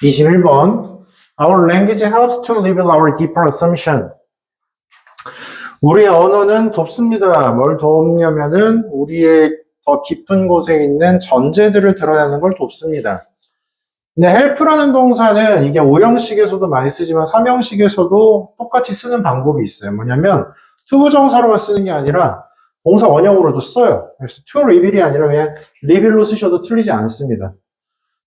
21번. Our language helps to reveal our deeper assumption. 우리의 언어는 돕습니다. 뭘 돕냐면은 우리의 더 깊은 곳에 있는 전제들을 드러내는 걸 돕습니다. 근데 help라는 동사는 이게 5형식에서도 많이 쓰지만 3형식에서도 똑같이 쓰는 방법이 있어요. 뭐냐면 투부정사로만 쓰는 게 아니라 동사 원형으로도 써요. 그래서 to reveal이 아니라 그냥 reveal로 쓰셔도 틀리지 않습니다.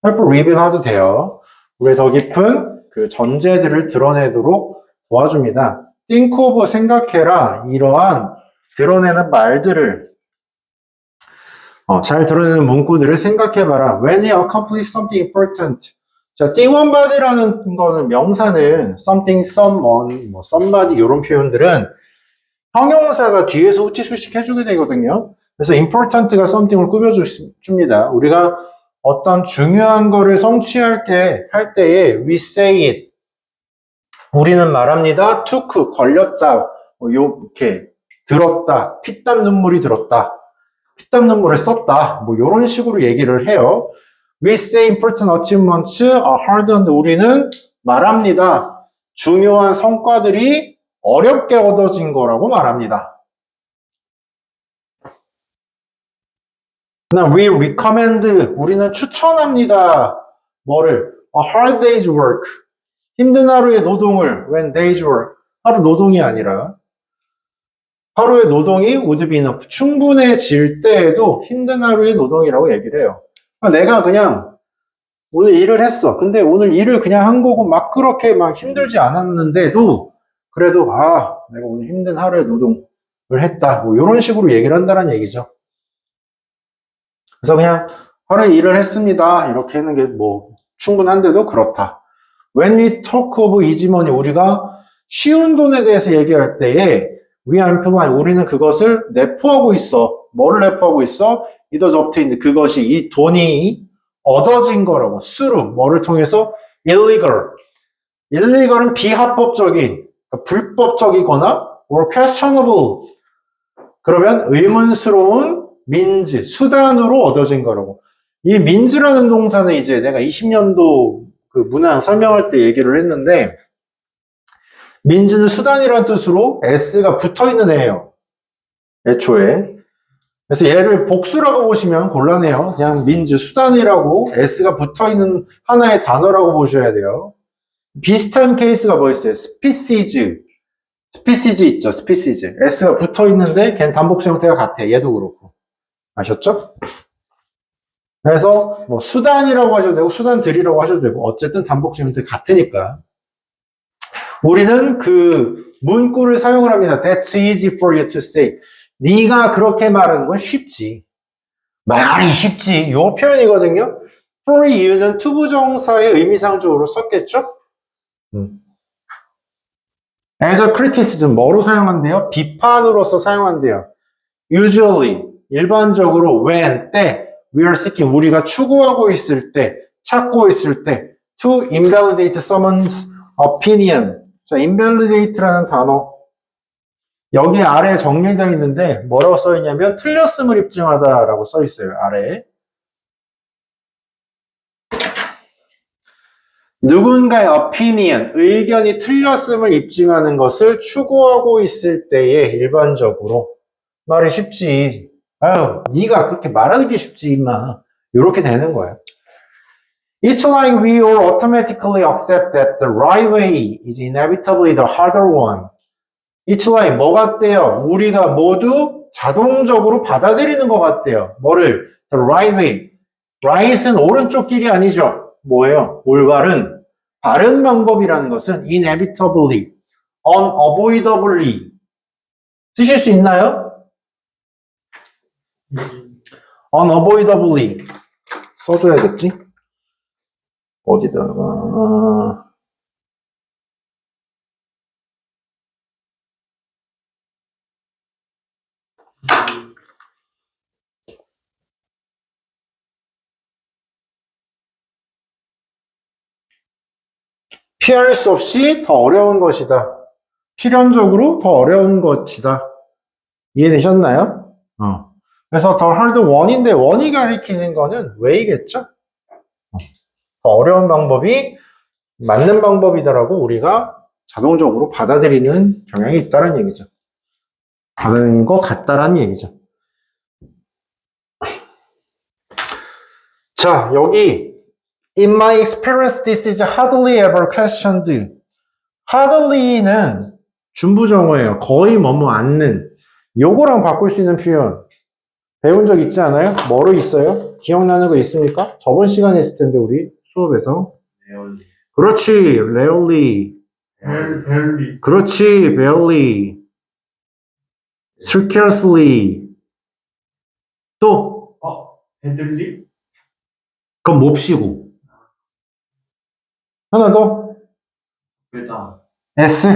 help reveal 해도 돼요. 우리의 더 깊은 그 전제들을 드러내도록 도와줍니다. think of 생각해라. 이러한 드러내는 말들을 잘 드러내는 문구들을 생각해봐라. When you accomplish something important. 자, think one body라는 거는 명사는 something, someone, 뭐 somebody 이런 표현들은 형용사가 뒤에서 후치수식 해주게 되거든요. 그래서 important가 something을 꾸며줍니다. 우리가 어떤 중요한 거를 성취할 할 때에 we say it. 우리는 말합니다. took, 걸렸다. 이렇게 들었다. 피땀 눈물이 들었다. 피땀 눈물을 썼다. 뭐 이런 식으로 얘기를 해요. We say important achievements are hard earned. 우리는 말합니다. 중요한 성과들이 어렵게 얻어진 거라고 말합니다. we recommend. 우리는 추천합니다. 뭐를? A hard day's work. 힘든 하루의 노동을 when day's work. 하루 노동이 아니라 하루의 노동이 would be enough. 충분해질 때에도 힘든 하루의 노동이라고 얘기를 해요. 내가 그냥 오늘 일을 했어. 근데 오늘 일을 그냥 한 거고 막 그렇게 막 힘들지 않았는데도 그래도 내가 오늘 힘든 하루의 노동을 했다. 뭐 이런 식으로 얘기를 한다는 얘기죠. 그래서 그냥 하루에 일을 했습니다. 이렇게 하는 게 뭐 충분한데도 그렇다. When we talk of easy money, 우리가 쉬운 돈에 대해서 얘기할 때에 we are implying, 우리는 그것을 내포하고 있어. 뭐를 내포하고 있어? It was obtained. 그것이 이 돈이 얻어진 거라고. through 뭐를 통해서? illegal. illegal은 비합법적인, 그러니까 불법적이거나 or questionable. 그러면 의문스러운 means, 수단으로 얻어진 거라고. 이 means라는 동사는 이제 내가 20년도 그 문항 설명할 때 얘기를 했는데 means는 수단이라는 뜻으로 s가 붙어있는 애예요. 애초에. 그래서 얘를 복수라고 보시면 곤란해요. 그냥 means 수단이라고 s가 붙어있는 하나의 단어라고 보셔야 돼요. 비슷한 케이스가 뭐 있어요? species. species 있죠. species. s가 붙어있는데 걔는 단복수 형태가 같아. 얘도 그렇고. 아셨죠? 그래서 뭐 수단이라고 하셔도 되고 수단들이라고 하셔도 되고 어쨌든 단복수 형태 같으니까 우리는 그 문구를 사용을 합니다. That's easy for you to say. 네가 그렇게 말하는 건 쉽지. 말이 쉽지. 요 표현이거든요. For you는 투부정사의 의미상적으로 썼겠죠? As a criticism, 뭐로 사용한대요? 비판으로서 사용한대요. Usually, 일반적으로 when, 때, we are seeking, 우리가 추구하고 있을 때, 찾고 있을 때, to invalidate someone's opinion. 자, invalidate라는 단어. 여기 아래에 정리되어 있는데 뭐라고 써 있냐면 틀렸음을 입증하다라고 써 있어요. 아래에. 누군가의 opinion, 의견이 틀렸음을 입증하는 것을 추구하고 있을 때에 일반적으로 말이 쉽지. 아유, 네가 그렇게 말하는 게 쉽지, 임마. 이렇게 되는 거예요. It's like we all automatically accept that the right way is inevitably the harder one. It's like 뭐 같대요? 우리가 모두 자동적으로 받아들이는 것 같대요. 뭐를? The right way. right은 오른쪽 길이 아니죠. 뭐예요? 올바른, 바른 방법이라는 것은 inevitably, unavoidably 쓰실 수 있나요? unavoidably 써줘야겠지? 어디다가 피할 수 없이 더 어려운 것이다. 필연적으로 더 어려운 것이다. 이해되셨나요? 그래서 더 hard one인데 원이 가리키는 거는 way겠죠? 더 어려운 방법이 맞는 방법이다라고 우리가 자동적으로 받아들이는 경향이 있다는 얘기죠. 받아들이는 것 같다라는 얘기죠. 자, 여기 In my experience, this is hardly ever questioned. hardly는 준부정어예요. 거의 뭐뭐 않는. 요거랑 바꿀 수 있는 표현 배운 적 있지 않아요? 뭐로 있어요? 기억나는 거 있습니까? 저번 시간에 있을 텐데 우리 수업에서. 그렇지, rarely. 그렇지, barely. scarcely. 또 헤들리? 그건 몹시고. 하나 더. 왜다? S.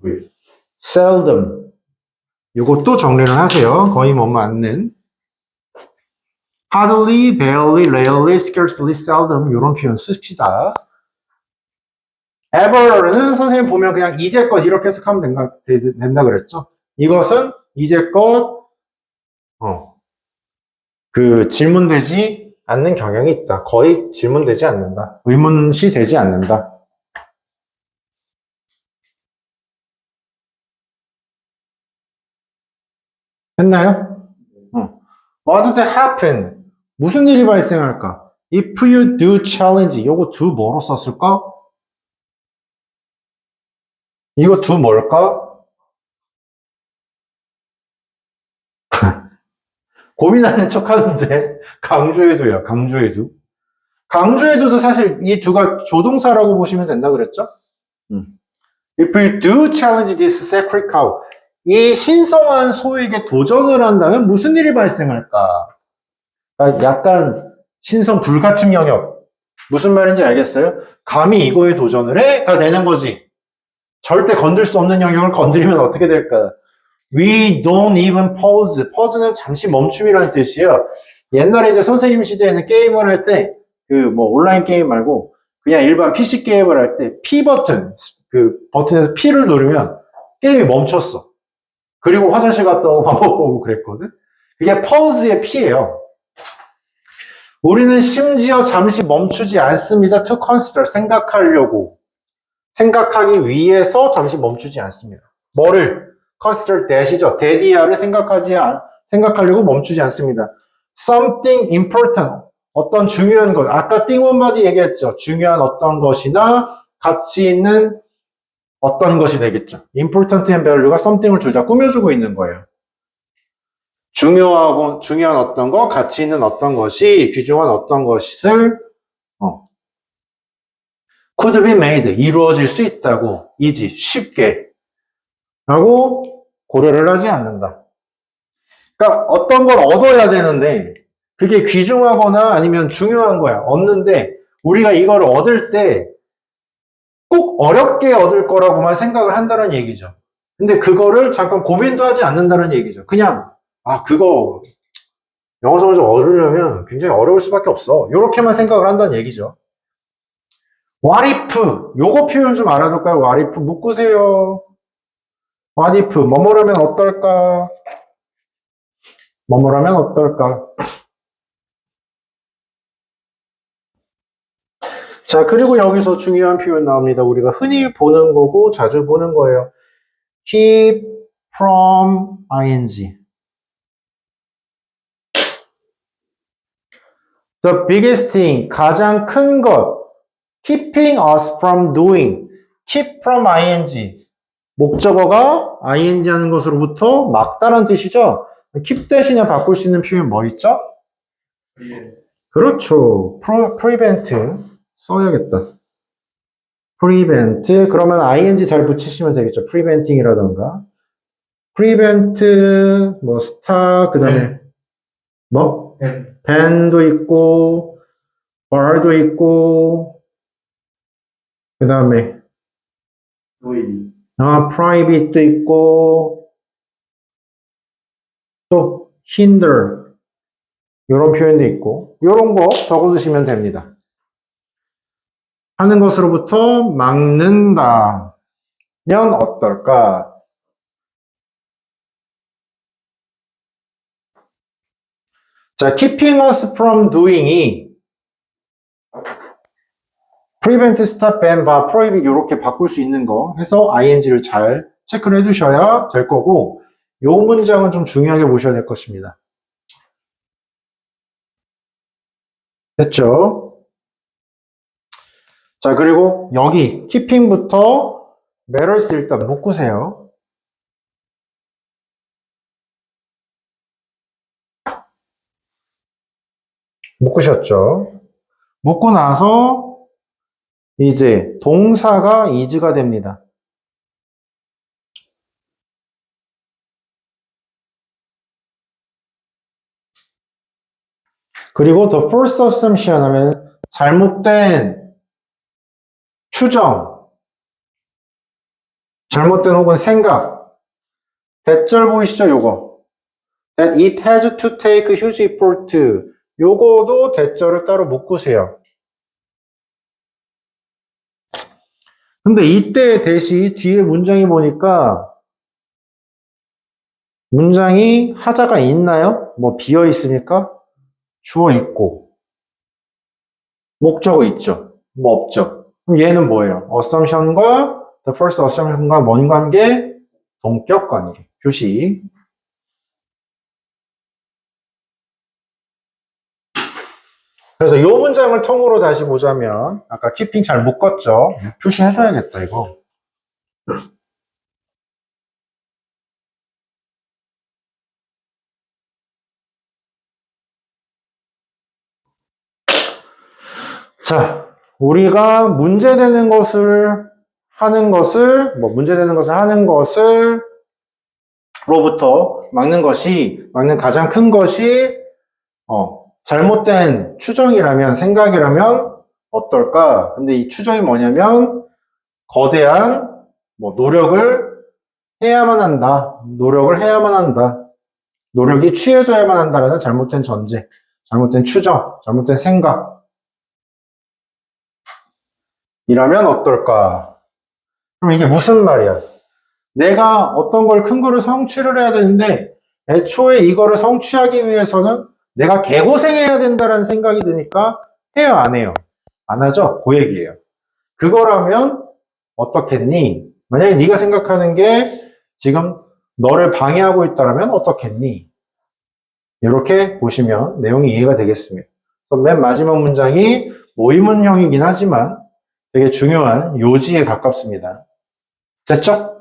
왜? seldom. 요것도 정리를 하세요. 거의 뭐뭐 않는. hardly, barely, rarely, scarcely, seldom 이런 표현 씁시다. ever는 선생님 보면 그냥 이제껏 이렇게 해석하면 된다 그랬죠. 이것은 이제껏 그 질문되지 않는 경향이 있다. 거의 질문되지 않는다. 의문시 되지 않는다. 했나요? What would happen? 무슨 일이 발생할까? If you do challenge. 요거 do 뭐로 썼을까? 이거 do 뭘까? 고민하는 척 하는데 강조해도요. 강조해도. 강조해도도 사실 이 두가 조동사라고 보시면 된다 그랬죠? If you do challenge this sacred cow. 이 신성한 소에게 도전을 한다면 무슨 일이 발생할까? 그러니까 약간 신성 불가침 영역. 무슨 말인지 알겠어요? 감히 이거에 도전을 해?가 되는 거지. 절대 건들 수 없는 영역을 건드리면 어떻게 될까? We don't even pause. pause는 잠시 멈춤이라는 뜻이에요. 옛날에 이제 선생님 시대에는 게임을 할 때, 온라인 게임 말고, 그냥 일반 PC 게임을 할 때, P 버튼, 그 버튼에서 P를 누르면 게임이 멈췄어. 그리고 화장실 갔다 오고 밥 먹고 오고 그랬거든? 그게 pause의 P예요. 우리는 심지어 잠시 멈추지 않습니다. to consider. 생각하려고. 생각하기 위해서 잠시 멈추지 않습니다. 뭐를? consider that이죠. that이야를 생각하려고 멈추지 않습니다. something important. 어떤 중요한 것. 아까 띵원바디 얘기했죠. 중요한 어떤 것이나 가치 있는 어떤 것이 되겠죠. important and value가 something을 둘 다 꾸며주고 있는 거예요. 중요한 어떤 것, 가치 있는 어떤 것이, 귀중한 어떤 것을, could be made, 이루어질 수 있다고, easy, 쉽게, 라고 고려를 하지 않는다. 그러니까 어떤 걸 얻어야 되는데, 그게 귀중하거나 아니면 중요한 거야. 얻는데, 우리가 이걸 얻을 때 꼭 어렵게 얻을 거라고만 생각을 한다는 얘기죠. 근데 그거를 잠깐 고민도 하지 않는다는 얘기죠. 그냥, 그거 영어 성을 좀 얻으려면 굉장히 어려울 수밖에 없어. 이렇게만 생각을 한다는 얘기죠. what if, 요거 표현 좀 알아둘까요? what if 묶으세요. what if, 뭐뭐라면 어떨까? 뭐뭐라면 어떨까? 자, 그리고 여기서 중요한 표현 나옵니다. 우리가 흔히 보는 거고 자주 보는 거예요. keep from ing. The biggest thing, 가장 큰 것. keeping us from doing. keep from ing. 목적어가 ing 하는 것으로부터 막다란 뜻이죠. keep 대신에 바꿀 수 있는 표현 뭐 있죠? 그렇죠. prevent 써야겠다. prevent 그러면 ing 잘 붙이시면 되겠죠. preventing이라던가 prevent stop 그다음에 뭐? ban도 있고 bar도 있고 그다음에 private도 있고 또 hinder 이런 표현도 있고 이런 거 적어두시면 됩니다. 하는 것으로부터 막는다면 어떨까? 자, keeping us from doing이 prevent, stop, ban, bar, prohibit 이렇게 바꿀 수 있는 거 해서 ing를 잘 체크를 해두셔야 될 거고 이 문장은 좀 중요하게 보셔야 될 것입니다. 됐죠? 자, 그리고 여기 keeping부터 matters 일단 묶으세요. 묶으셨죠? 묶고 나서 이제 동사가 is가 됩니다. 그리고 the false assumption 하면 잘못된 추정, 잘못된 혹은 생각. 대절 보이시죠? 요거. That it has to take huge effort. 요거도 대절을 따로 묶으세요. 근데 이때 대시 뒤에 문장이 보니까 문장이 하자가 있나요? 뭐 비어 있습니까? 주어 있고 목적어 있죠? 뭐 없죠? 그럼 얘는 뭐예요? assumption과 the first assumption과 뭔 관계? 동격 관계. 표시. 그래서 이 문장을 통으로 다시 보자면 아까 keeping 잘 묶었죠? 표시해줘야겠다 이거. 자, 우리가 문제되는 것을 하는 것을 로부터 막는 가장 큰 것이 잘못된 추정이라면, 생각이라면 어떨까? 근데 이 추정이 뭐냐면 거대한 노력을 해야만 한다. 노력이 취해져야만 한다라는 잘못된 전제, 잘못된 추정, 잘못된 생각. 이라면 어떨까? 그럼 이게 무슨 말이야? 내가 어떤 걸 큰 거를 성취를 해야 되는데 애초에 이거를 성취하기 위해서는 내가 개고생해야 된다는 생각이 드니까 해요, 안 해요? 안 하죠? 그 얘기예요. 그거라면 어떻겠니? 만약에 네가 생각하는 게 지금 너를 방해하고 있다면 어떻겠니? 이렇게 보시면 내용이 이해가 되겠습니다. 그래서 맨 마지막 문장이 모의문형이긴 하지만 되게 중요한 요지에 가깝습니다. 됐죠?